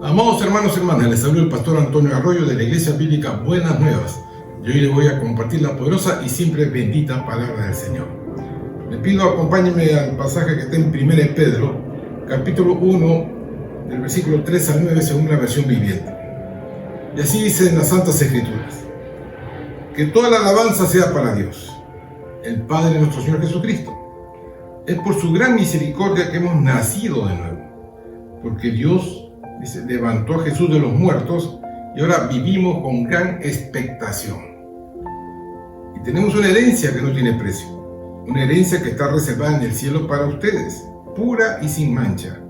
Amados hermanos y hermanas, les saluda el pastor Antonio Arroyo de la Iglesia Bíblica Buenas Nuevas. Y hoy les voy a compartir la poderosa y siempre bendita palabra del Señor. Les pido acompáñenme al pasaje que está en 1 Pedro, capítulo 1, del versículo 3 al 9, según la versión viviente. Y así dice en las Santas Escrituras: que toda la alabanza sea para Dios, el Padre de nuestro Señor Jesucristo. Es por su gran misericordia que hemos nacido de nuevo, porque Dios levantó a Jesús de los muertos y ahora vivimos con gran expectación. Y tenemos una herencia que no tiene precio, una herencia que está reservada en el cielo para ustedes, pura y sin mancha,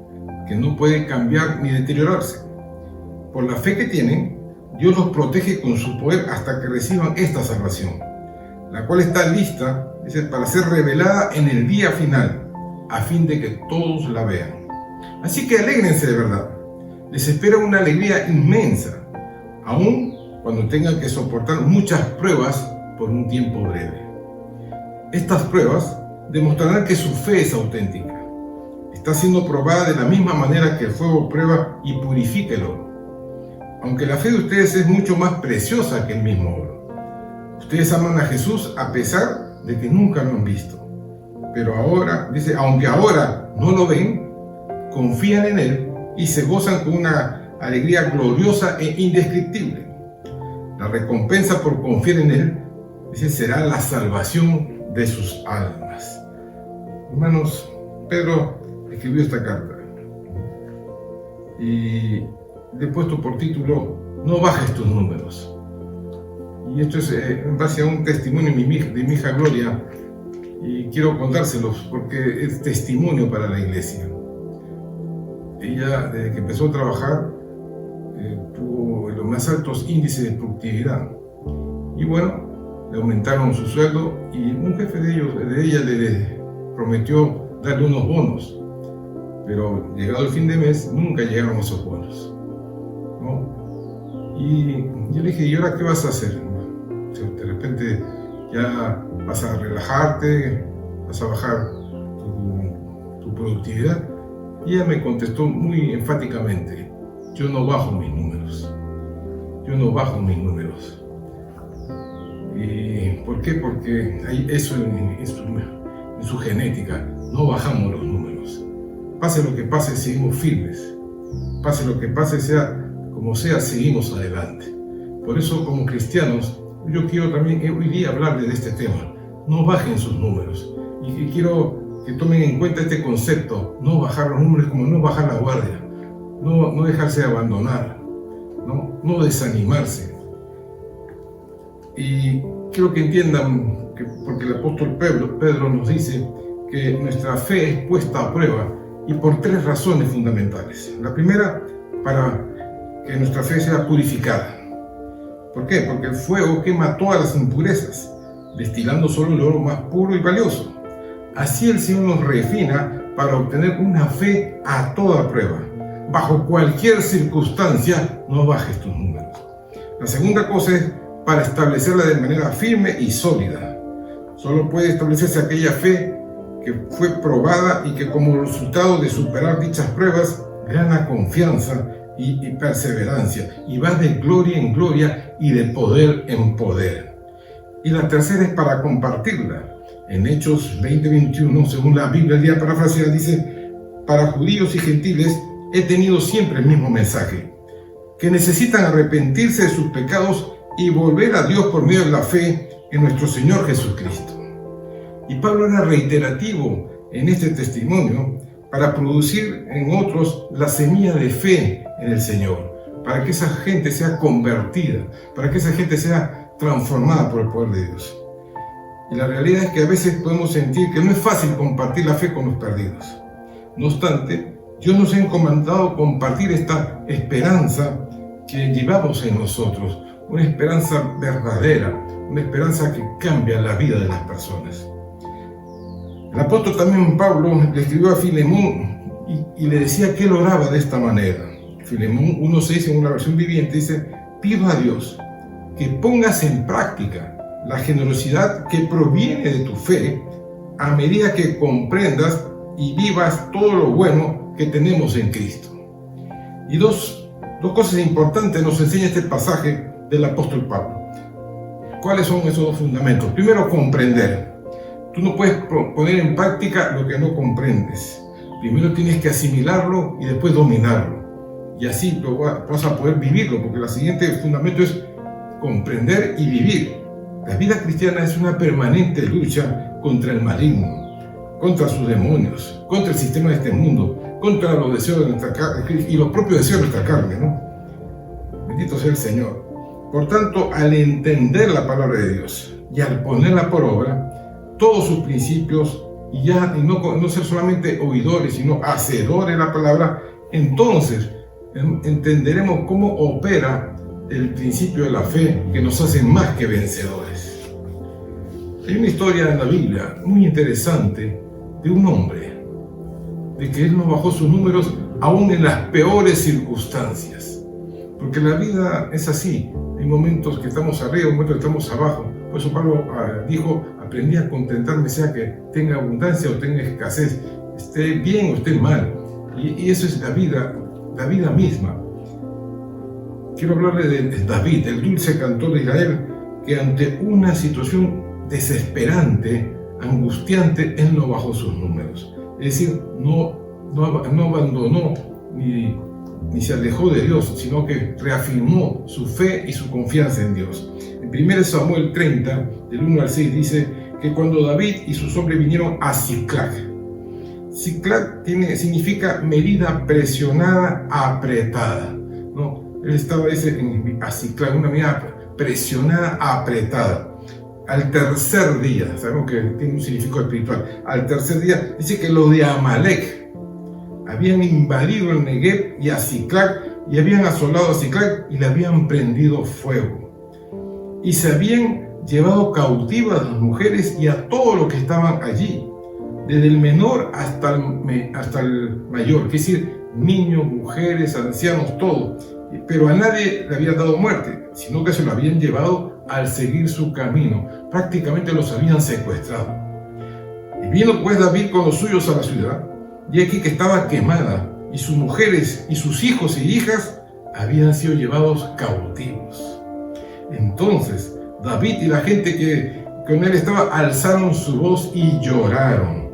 que no puede cambiar ni deteriorarse. Por la fe que tienen, Dios los protege con su poder hasta que reciban esta salvación, la cual está lista, para ser revelada en el día final, a fin de que todos la vean. Así que alégrense de verdad. Les espera una alegría inmensa, aun cuando tengan que soportar muchas pruebas por un tiempo breve. Estas pruebas demostrarán que su fe es auténtica. Está siendo probada de la misma manera que el fuego prueba y purifica el oro. Aunque la fe de ustedes es mucho más preciosa que el mismo oro. Ustedes aman a Jesús a pesar de que nunca lo han visto. Pero ahora, aunque ahora no lo ven, confían en Él y se gozan con una alegría gloriosa e indescriptible. La recompensa por confiar en Él, será la salvación de sus almas. Hermanos, Pedro escribió esta carta y le he puesto por título: no bajes tus números. Y esto es en base a un testimonio de mi hija Gloria, y quiero contárselos porque es testimonio para la iglesia. Ella, desde que empezó a trabajar, tuvo los más altos índices de productividad. Y bueno, le aumentaron su sueldo y un jefe de ella le prometió darle unos bonos. Pero llegado el fin de mes, nunca llegaron esos bonos, ¿no? Y yo le dije: ¿y ahora qué vas a hacer? O sea, de repente ya vas a relajarte, vas a bajar tu productividad. Y ella me contestó muy enfáticamente: yo no bajo mis números. Yo no bajo mis números. ¿Y por qué? Porque hay eso en su genética. No bajamos los números. Pase lo que pase, seguimos firmes. Pase lo que pase, sea como sea, seguimos adelante. Por eso, como cristianos, yo quiero también hoy día hablarles de este tema. No bajen sus números. Y quiero que tomen en cuenta este concepto: no bajar los números, como no bajar la guardia, no dejarse abandonar, no desanimarse. Y quiero que entiendan que, porque el apóstol Pedro nos dice que nuestra fe es puesta a prueba, y por tres razones fundamentales. La primera, para que nuestra fe sea purificada. ¿Por qué? Porque el fuego quema todas las impurezas, destilando solo el oro más puro y valioso. Así el Señor nos refina para obtener una fe a toda prueba. Bajo cualquier circunstancia, no bajes tus números. La segunda cosa es para establecerla de manera firme y sólida. Solo puede establecerse aquella fe que fue probada y que, como resultado de superar dichas pruebas, gana confianza y perseverancia, y va de gloria en gloria y de poder en poder. Y la tercera es para compartirla. En Hechos 20:21, según la Biblia el día parafraseada, dice: para judíos y gentiles he tenido siempre el mismo mensaje, que necesitan arrepentirse de sus pecados y volver a Dios por medio de la fe en nuestro Señor Jesucristo. Y Pablo era reiterativo en este testimonio para producir en otros la semilla de fe en el Señor, para que esa gente sea convertida, para que esa gente sea transformada por el poder de Dios. Y la realidad es que a veces podemos sentir que no es fácil compartir la fe con los perdidos. No obstante, Dios nos ha encomendado compartir esta esperanza que llevamos en nosotros, una esperanza verdadera, una esperanza que cambia la vida de las personas. El apóstol también Pablo le escribió a Filemón y le decía que él oraba de esta manera. Filemón 1:6, en una versión viviente, dice: pido a Dios que pongas en práctica la generosidad que proviene de tu fe, a medida que comprendas y vivas todo lo bueno que tenemos en Cristo. Y dos Dos cosas importantes nos enseña este pasaje del apóstol Pablo. ¿Cuáles son esos dos fundamentos? Primero, comprender. Tú no puedes poner en práctica lo que no comprendes. Primero tienes que asimilarlo y después dominarlo. Y así vas a poder vivirlo, porque el siguiente fundamento es comprender y vivir. La vida cristiana es una permanente lucha contra el maligno, contra sus demonios, contra el sistema de este mundo, contra los deseos de nuestra carne y los propios deseos de nuestra carne, ¿no? Bendito sea el Señor. Por tanto, al entender la palabra de Dios y al ponerla por obra, todos sus principios, y no ser solamente oidores, sino hacedores de la palabra, entonces entenderemos cómo opera el principio de la fe que nos hace más que vencedores. Hay una historia en la Biblia muy interesante de un hombre, de que él no bajó sus números aún en las peores circunstancias, porque la vida es así. Hay momentos que estamos arriba, momentos que estamos abajo. Por eso Pablo dijo: aprendí a contentarme, sea que tenga abundancia o tenga escasez, esté bien o esté mal. Y eso es la vida misma. Quiero hablarle de David, el dulce cantor de Israel, que ante una situación desesperante, angustiante, él no bajó sus números. Es decir, no abandonó ni se alejó de Dios, sino que reafirmó su fe y su confianza en Dios. En 1 Samuel 30, del 1 al 6, dice que cuando David y sus hombres vinieron a Siclag, Siclag significa medida presionada, apretada, ¿no? Él estaba a Siclag, una medida presionada, apretada. Al tercer día, sabemos que tiene un significado espiritual, al tercer día dice que los de Amalek habían invadido el Negev y a Siclag, y habían asolado a Siclag y le habían prendido fuego. Y se habían llevado cautivas a las mujeres y a todos los que estaban allí, desde el menor hasta el mayor, es decir, niños, mujeres, ancianos, todo. Pero a nadie le habían dado muerte, sino que se lo habían llevado al seguir su camino. Prácticamente los habían secuestrado. Y vino pues David con los suyos a la ciudad, y aquí que estaba quemada, y sus mujeres y sus hijos y hijas habían sido llevados cautivos. Entonces David y la gente que con él estaba alzaron su voz y lloraron.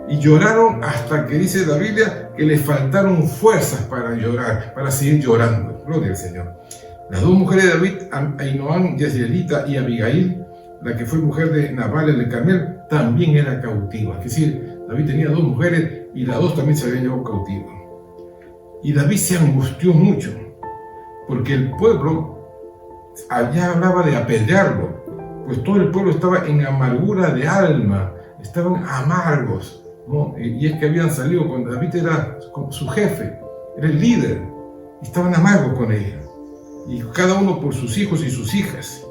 Y lloraron hasta que dice la Biblia que les faltaron fuerzas para llorar, para seguir llorando. Gloria al Señor. Las dos mujeres de David, Ahinoam, Jezreelita, y Abigail, la que fue mujer de Nabal el de Carmel, también era cautiva. Es decir, David tenía dos mujeres y las dos también se habían llevado cautivas. Y David se angustió mucho, porque el pueblo allá hablaba de apedrearlo, pues todo el pueblo estaba en amargura de alma, estaban amargos, ¿no? Y es que habían salido cuando David era su jefe, era el líder, y estaban amargos con ella, y cada uno por sus hijos y sus hijas.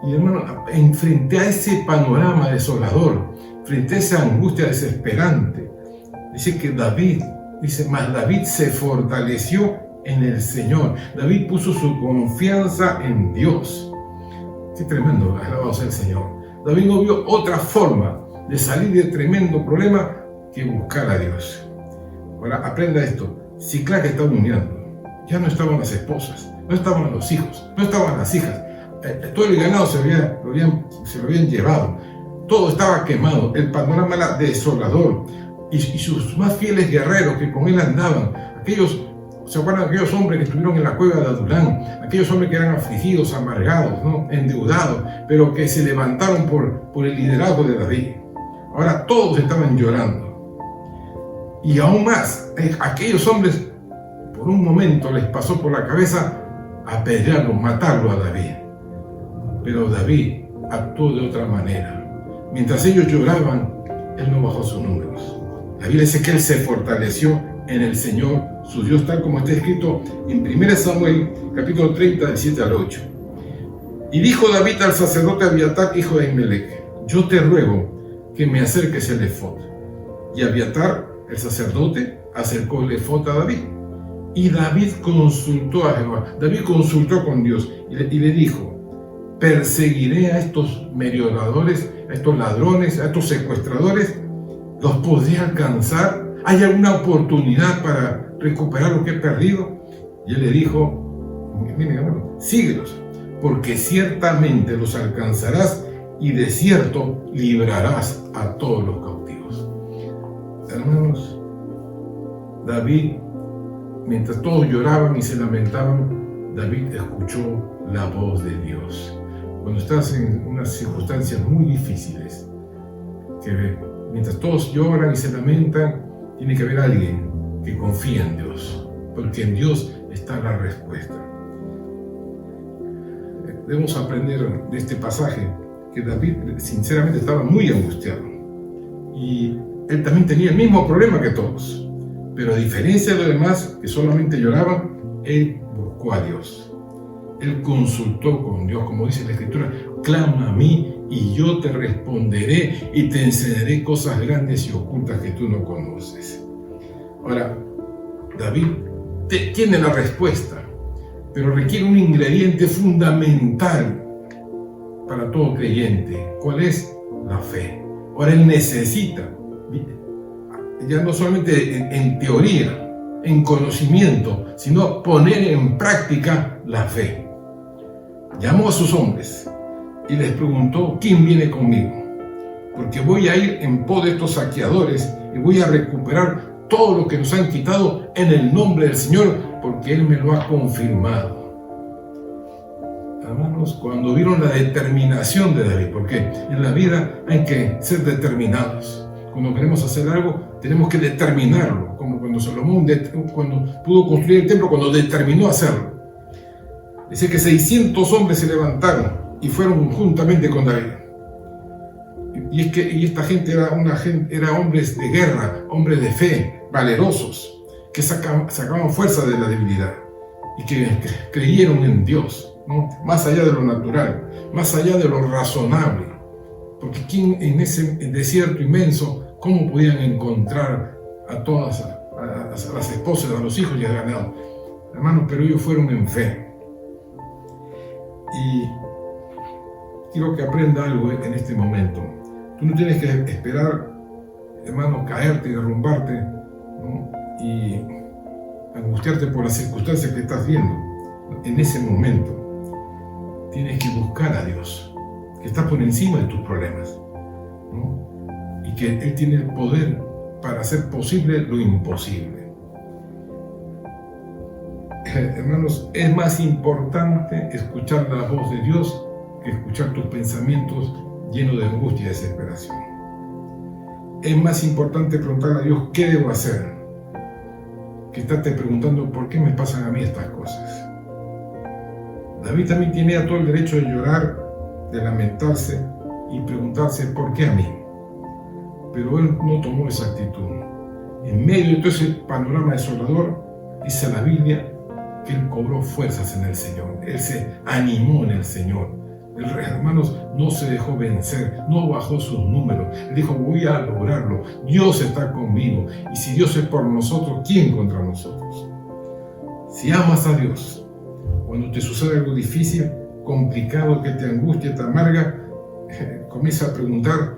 Y hermano, frente a ese panorama desolador, frente a esa angustia desesperante, dice que David se fortaleció en el Señor. David puso su confianza en Dios. Qué tremendo, alabado sea el Señor. David no vio otra forma de salir de tremendo problema que buscar a Dios. Ahora, aprenda esto. Siclag estaba humeando. Ya no estaban las esposas, no estaban los hijos, no estaban las hijas. Todo el ganado se lo habían llevado. Todo estaba quemado. El panorama era desolador. Y sus más fieles guerreros que con él andaban, ¿se acuerdan de aquellos hombres que estuvieron en la cueva de Adulán? Aquellos hombres que eran afligidos, amargados, ¿no? Endeudados, pero que se levantaron por el liderazgo de David. Ahora todos estaban llorando. Y aún más, aquellos hombres, por un momento les pasó por la cabeza apedrearlo, matarlo a David. Pero David actuó de otra manera. Mientras ellos lloraban, él no bajó sus números. La Biblia dice que él se fortaleció en el Señor, su Dios, tal como está escrito en 1 Samuel, capítulo 30, del 7 al 8. Y dijo David al sacerdote Abiatar, hijo de Ahimelech: yo te ruego que me acerques el efod. Y Abiatar, el sacerdote, acercó el efod a David. Y David consultó a Jehová. David consultó con Dios y le dijo: perseguiré a estos merodeadores, a estos ladrones, a estos secuestradores. ¿Los podré alcanzar? ¿Hay alguna oportunidad para recuperar lo que he perdido? Y él le dijo, miren, hermano, síguelos, porque ciertamente los alcanzarás y de cierto librarás a todos los cautivos. Hermanos, David, mientras todos lloraban y se lamentaban, David escuchó la voz de Dios. Cuando estás en unas circunstancias muy difíciles, que mientras todos lloran y se lamentan, tiene que haber alguien que confía en Dios, porque en Dios está la respuesta. Debemos aprender de este pasaje que David sinceramente estaba muy angustiado y él también tenía el mismo problema que todos, pero a diferencia de los demás que solamente lloraban, él buscó a Dios. Él consultó con Dios, como dice la Escritura, clama a mí y yo te responderé y te enseñaré cosas grandes y ocultas que tú no conoces. Ahora, David tiene la respuesta, pero requiere un ingrediente fundamental para todo creyente. ¿Cuál es? La fe. Ahora él necesita, ya no solamente en teoría, en conocimiento, sino poner en práctica la fe. Llamó a sus hombres y les preguntó, ¿quién viene conmigo? Porque voy a ir en pos de estos saqueadores y voy a recuperar todo lo que nos han quitado en el nombre del Señor, porque Él me lo ha confirmado. Hermanos, cuando vieron la determinación de David, porque en la vida hay que ser determinados. Cuando queremos hacer algo, tenemos que determinarlo, como cuando Salomón, cuando pudo construir el templo, cuando determinó hacerlo. Dice que 600 hombres se levantaron y fueron juntamente con David. Y esta gente era hombres de guerra, hombres de fe, valerosos, que sacaban fuerza de la debilidad y que creyeron en Dios, ¿no? Más allá de lo natural, más allá de lo razonable. Porque ¿quién en ese desierto inmenso, cómo podían encontrar a todas a las esposas, a los hijos y al ganado? Hermanos, pero ellos fueron en fe. Y quiero que aprenda algo en este momento. Tú no tienes que esperar, hermano, caerte y derrumbarte, ¿no? Y angustiarte por las circunstancias que estás viendo. En ese momento tienes que buscar a Dios, que está por encima de tus problemas, ¿no? Y que Él tiene el poder para hacer posible lo imposible. Hermanos, es más importante escuchar la voz de Dios que escuchar tus pensamientos llenos de angustia y desesperación. Es más importante preguntarle a Dios qué debo hacer que estarte preguntando por qué me pasan a mí estas cosas. David también tenía todo el derecho de llorar, de lamentarse y preguntarse por qué a mí. Pero él no tomó esa actitud. En medio de todo ese panorama desolador, dice la Biblia que él cobró fuerzas en el Señor. Él se animó en el Señor. Hermanos, no se dejó vencer, no bajó sus números. Él dijo, voy a lograrlo. Dios está conmigo. Y si Dios es por nosotros, ¿quién contra nosotros? Si amas a Dios, cuando te sucede algo difícil, complicado, que te angustia, te amarga, comienza a preguntar,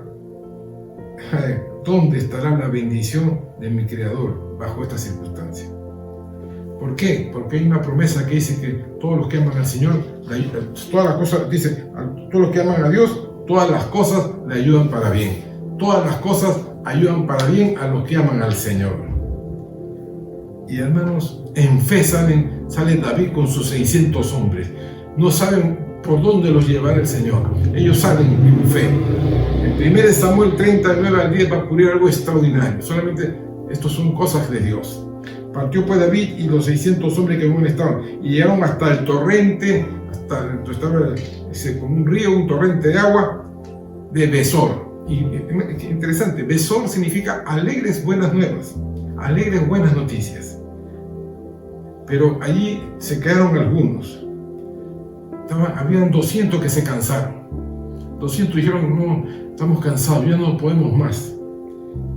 ¿dónde estará la bendición de mi Creador bajo esta circunstancia? ¿Por qué? Porque hay una promesa que dice que todos los que aman al Señor, todas las cosas, dice, todos los que aman a Dios, todas las cosas le ayudan para bien. Todas las cosas ayudan para bien a los que aman al Señor. Y hermanos, en fe sale David con sus 600 hombres. No saben por dónde los llevará el Señor. Ellos salen en fe. En 1 Samuel 39 al 10 va a ocurrir algo extraordinario. Solamente esto son cosas de Dios. Partió pues David y los 600 hombres que aún estaban, y llegaron hasta el torrente, estaba como un río, un torrente de agua de Besor. Y interesante, Besor significa alegres buenas nuevas, alegres buenas noticias. Pero allí se quedaron algunos. Habían 200 que se cansaron. 200 dijeron, no, estamos cansados, ya no podemos más.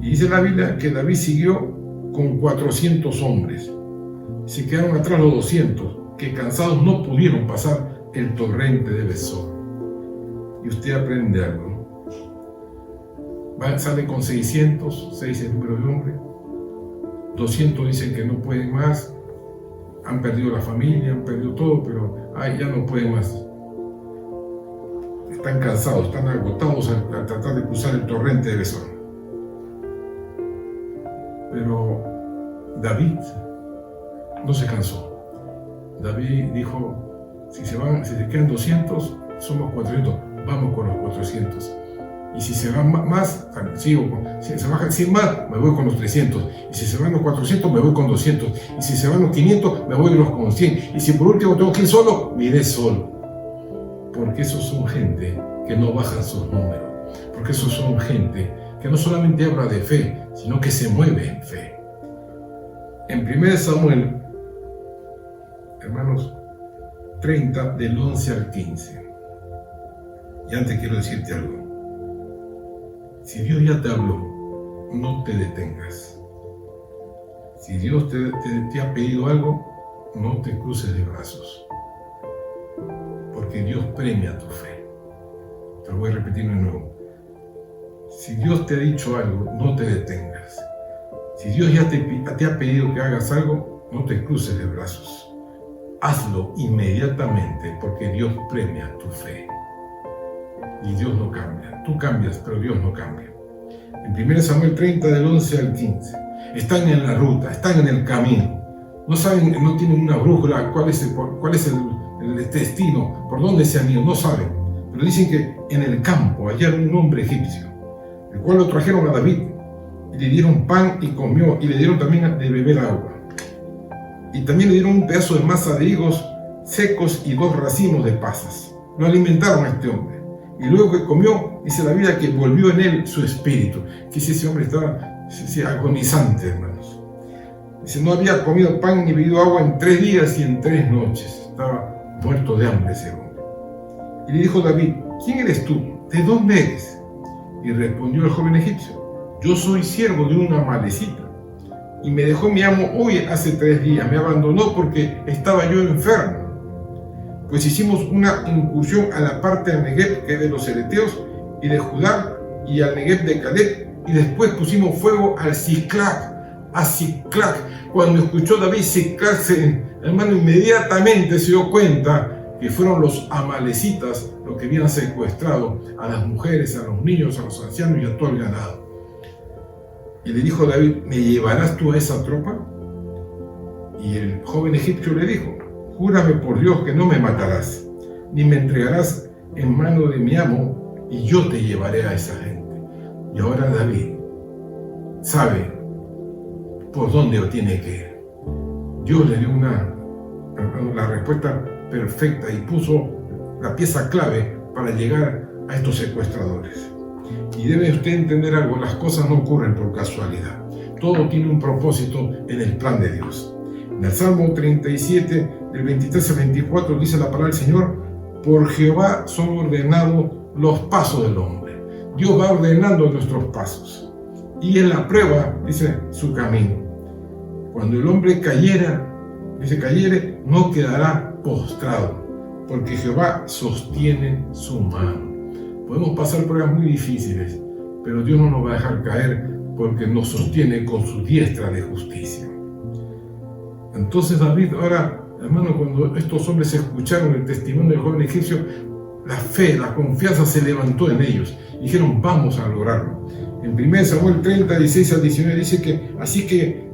Y dice la Biblia que David siguió con 400 hombres. Se quedaron atrás los 200, que cansados no pudieron pasar el torrente de Besor. Y usted aprende algo, ¿no? Sale con 600, 6 el número de hombres, 200 dicen que no pueden más, Han perdido la familia, han perdido todo, pero ya no pueden más. Están cansados, están agotados al tratar de cruzar el torrente de Besor. Pero David no se cansó. David dijo, si se quedan 200, somos 400, vamos con los 400. Y si se van más, sigo. Si se bajan 100 más, me voy con los 300. Y si se van los 400, me voy con 200. Y si se van los 500, me voy con 100. Y si por último tengo que ir solo, me iré solo. Porque esos son gente que no bajan sus números. Porque esos son gente que no solamente habla de fe, sino que se mueve en fe. En 1 Samuel, hermanos, 30, del 11 al 15. Y antes quiero decirte algo. Si Dios ya te habló, no te detengas. Si Dios te ha pedido algo, no te cruces de brazos. Porque Dios premia tu fe. Te lo voy a repetir de nuevo. Si Dios te ha dicho algo, no te detengas. Si Dios ya te ha pedido que hagas algo, no te cruces de brazos. Hazlo inmediatamente porque Dios premia tu fe. Y Dios no cambia. Tú cambias, pero Dios no cambia. En 1 Samuel 30, del 11 al 15. Están en la ruta, están en el camino. No saben, no tienen una brújula, cuál es el destino, por dónde se han ido, no saben. Pero dicen que en el campo hallaron un hombre egipcio, el cual lo trajeron a David. Y le dieron pan y comió, y le dieron también de beber agua. Y también le dieron un pedazo de masa de higos secos y 2 racimos de pasas. Lo alimentaron a este hombre. Y luego que comió, dice la Biblia que volvió en él su espíritu. Que ese hombre estaba agonizante, hermanos. Dice, no había comido pan ni bebido agua en 3 días y en 3 noches. Estaba muerto de hambre ese hombre. Y le dijo David, ¿quién eres tú? ¿De dónde eres? Y respondió el joven egipcio, yo soy siervo de una amalecita. Y me dejó mi amo hoy hace 3 días. Me abandonó porque estaba yo enfermo. Pues hicimos una incursión a la parte del Negev, que es de los Ereteos, y de Judá, y al Negev de Caleb, y después pusimos fuego al Siclag, a Siclag. Cuando escuchó David Siclag, hermano, inmediatamente se dio cuenta que fueron los amalecitas los que habían secuestrado a las mujeres, a los niños, a los ancianos y a todo el ganado. Y le dijo David, ¿me llevarás tú a esa tropa? Y el joven egipcio le dijo, júrame por Dios que no me matarás, ni me entregarás en mano de mi amo, y yo te llevaré a esa gente. Y ahora David sabe por dónde tiene que ir. Dios le dio la respuesta perfecta y puso la pieza clave para llegar a estos secuestradores. Y debe usted entender algo, las cosas no ocurren por casualidad. Todo tiene un propósito en el plan de Dios. En el Salmo 37, del 23 al 24, dice la palabra del Señor, por Jehová son ordenados los pasos del hombre. Dios va ordenando nuestros pasos. Y en la prueba, dice, su camino. Cuando el hombre cayere, no quedará postrado, porque Jehová sostiene su mano. Podemos pasar pruebas muy difíciles, pero Dios no nos va a dejar caer porque nos sostiene con su diestra de justicia. Entonces David, ahora, hermano, cuando estos hombres escucharon el testimonio del joven egipcio, la fe, la confianza se levantó en ellos. Dijeron, vamos a lograrlo. En 1 Samuel 30, 16 al 19 dice que, así que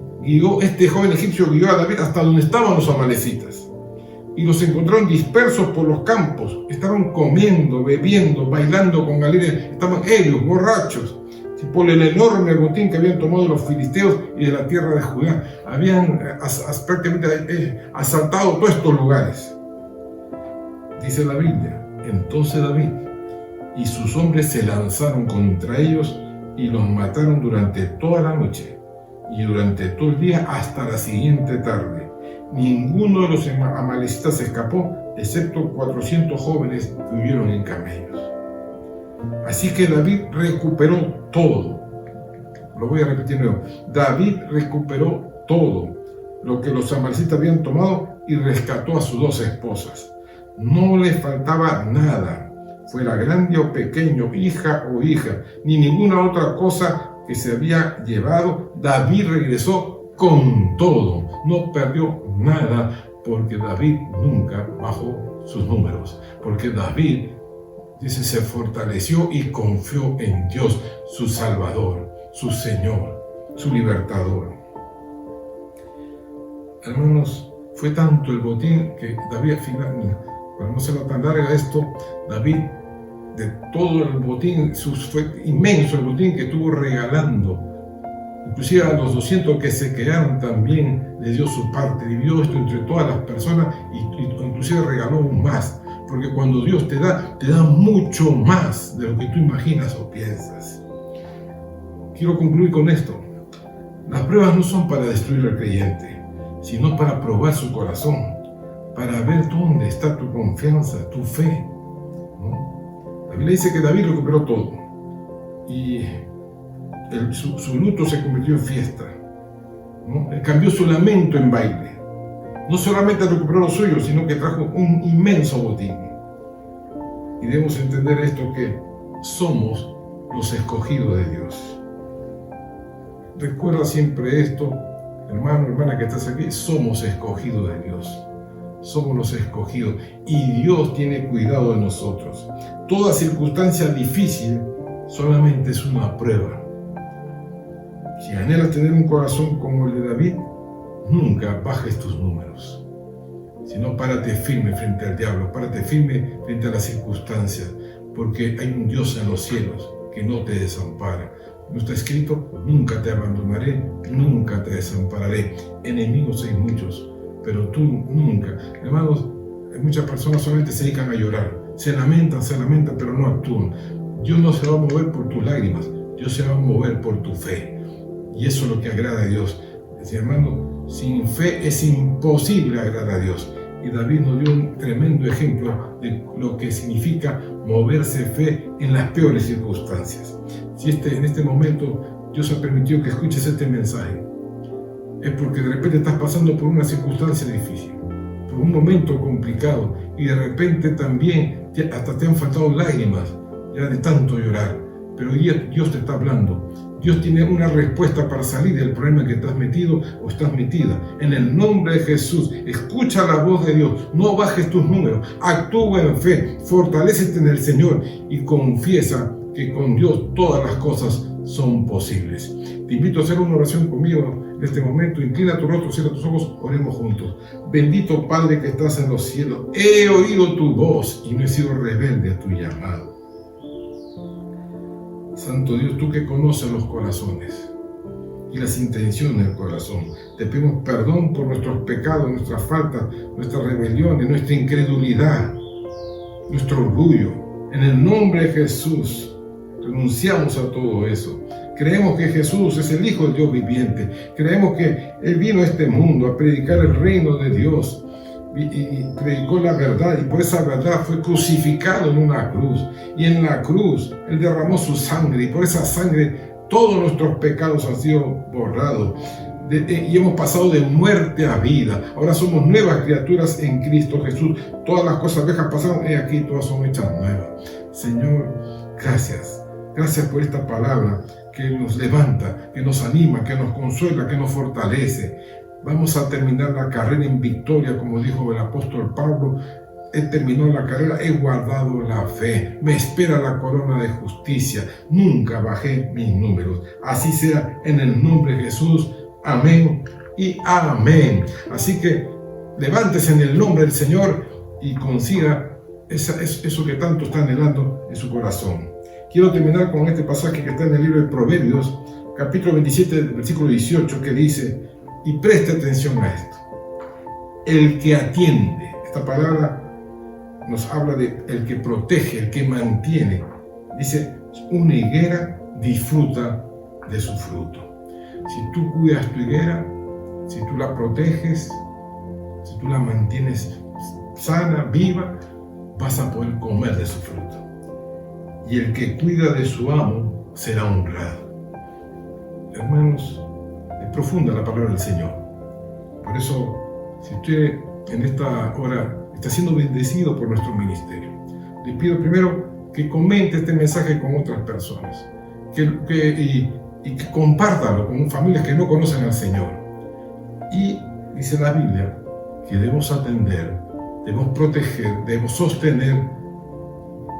este joven egipcio guió a David hasta donde estaban los amalecitas. Y los encontraron dispersos por los campos. Estaban comiendo, bebiendo, bailando con alegría. Estaban ebrios, borrachos, por el enorme botín que habían tomado los filisteos y de la tierra de Judá. Habían prácticamente asaltado todos estos lugares. Dice la Biblia, entonces David y sus hombres se lanzaron contra ellos y los mataron durante toda la noche y durante todo el día hasta la siguiente tarde. Ninguno de los amalecitas escapó, excepto 400 jóvenes que huyeron en camellos. Así que David recuperó todo. Lo voy a repetir de nuevo. David recuperó todo lo que los amalecitas habían tomado y rescató a sus 2 esposas. No le faltaba nada, fuera grande o pequeño, hija o hija, ni ninguna otra cosa que se había llevado. David regresó con todo, no perdió nada, porque David nunca bajó sus números, porque David, dice, se fortaleció y confió en Dios, su Salvador, su Señor, su Libertador. Hermanos, fue tanto el botín que David al final, para no ser tan larga esto, David, de todo el botín, fue inmenso el botín que estuvo regalando. Inclusive a los 200 que se quedaron también le dio su parte, dividió esto entre todas las personas y inclusive regaló aún más. Porque cuando Dios te da mucho más de lo que tú imaginas o piensas. Quiero concluir con esto. Las pruebas no son para destruir al creyente, sino para probar su corazón, para ver dónde está tu confianza, tu fe, ¿no? La Biblia dice que David recuperó todo y su luto se convirtió en fiesta, ¿no? Él cambió su lamento en baile. No solamente recuperó lo suyo, sino que trajo un inmenso botín. Y debemos entender esto, que somos los escogidos de Dios. Recuerda siempre esto, hermano, hermana que estás aquí, somos escogidos de Dios. Somos los escogidos y Dios tiene cuidado de nosotros. Toda circunstancia difícil solamente es una prueba. Si anhelas tener un corazón como el de David, nunca bajes tus números, sino párate firme frente al diablo, párate firme frente a las circunstancias, porque hay un Dios en los cielos que no te desampara. No está escrito, nunca te abandonaré, nunca te desampararé. Enemigos hay muchos, pero tú nunca. Hermanos, muchas personas solamente se dedican a llorar, se lamentan, pero no actúan. Dios no se va a mover por tus lágrimas, Dios se va a mover por tu fe. Y eso es lo que agrada a Dios. Hermano, sin fe es imposible agradar a Dios. Y David nos dio un tremendo ejemplo de lo que significa moverse fe en las peores circunstancias. Si en este momento Dios ha permitido que escuches este mensaje, es porque de repente estás pasando por una circunstancia difícil, por un momento complicado, y de repente también hasta te han faltado lágrimas ya de tanto llorar. Pero Dios te está hablando. Dios tiene una respuesta para salir del problema que estás metido o estás metida. En el nombre de Jesús, escucha la voz de Dios. No bajes tus números. Actúa en fe. Fortalécete en el Señor y confiesa que con Dios todas las cosas son posibles. Te invito a hacer una oración conmigo en este momento. Inclina tu rostro, cierra tus ojos, oremos juntos. Bendito Padre que estás en los cielos, he oído tu voz y no he sido rebelde a tu llamado. Santo Dios, tú que conoces los corazones y las intenciones del corazón, te pedimos perdón por nuestros pecados, nuestras faltas, nuestras rebeliones, nuestra incredulidad, nuestro orgullo. En el nombre de Jesús, renunciamos a todo eso. Creemos que Jesús es el Hijo del Dios viviente. Creemos que Él vino a este mundo a predicar el reino de Dios. Y predicó la verdad, y por esa verdad fue crucificado en una cruz, y en la cruz Él derramó su sangre, y por esa sangre todos nuestros pecados han sido borrados, y hemos pasado de muerte a vida. Ahora somos nuevas criaturas en Cristo Jesús. Todas las cosas viejas pasaron, y aquí todas son hechas nuevas. Señor, gracias por esta palabra que nos levanta, que nos anima, que nos consuela, que nos fortalece. Vamos a terminar la carrera en victoria, como dijo el apóstol Pablo. He terminado la carrera, he guardado la fe. Me espera la corona de justicia. Nunca bajé mis números. Así sea en el nombre de Jesús. Amén y amén. Así que levántese en el nombre del Señor y consiga eso que tanto está anhelando en su corazón. Quiero terminar con este pasaje que está en el libro de Proverbios, capítulo 27, versículo 18, que dice: y preste atención a esto. El que atiende. Esta palabra nos habla de el que protege, el que mantiene. Dice, una higuera disfruta de su fruto. Si tú cuidas tu higuera, si tú la proteges, si tú la mantienes sana, viva, vas a poder comer de su fruto. Y el que cuida de su amo será honrado. Hermanos, es profunda la palabra del Señor. Por eso, si usted en esta hora está siendo bendecido por nuestro ministerio, le pido primero que comente este mensaje con otras personas y que compártalo con familias que no conocen al Señor. Dice la Biblia que debemos atender, debemos proteger, debemos sostener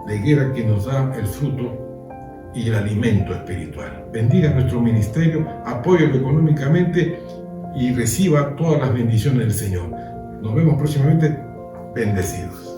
la higuera que nos da el fruto y el alimento espiritual. Bendiga nuestro ministerio, apóyalo económicamente y reciba todas las bendiciones del Señor. Nos vemos próximamente. Bendecidos.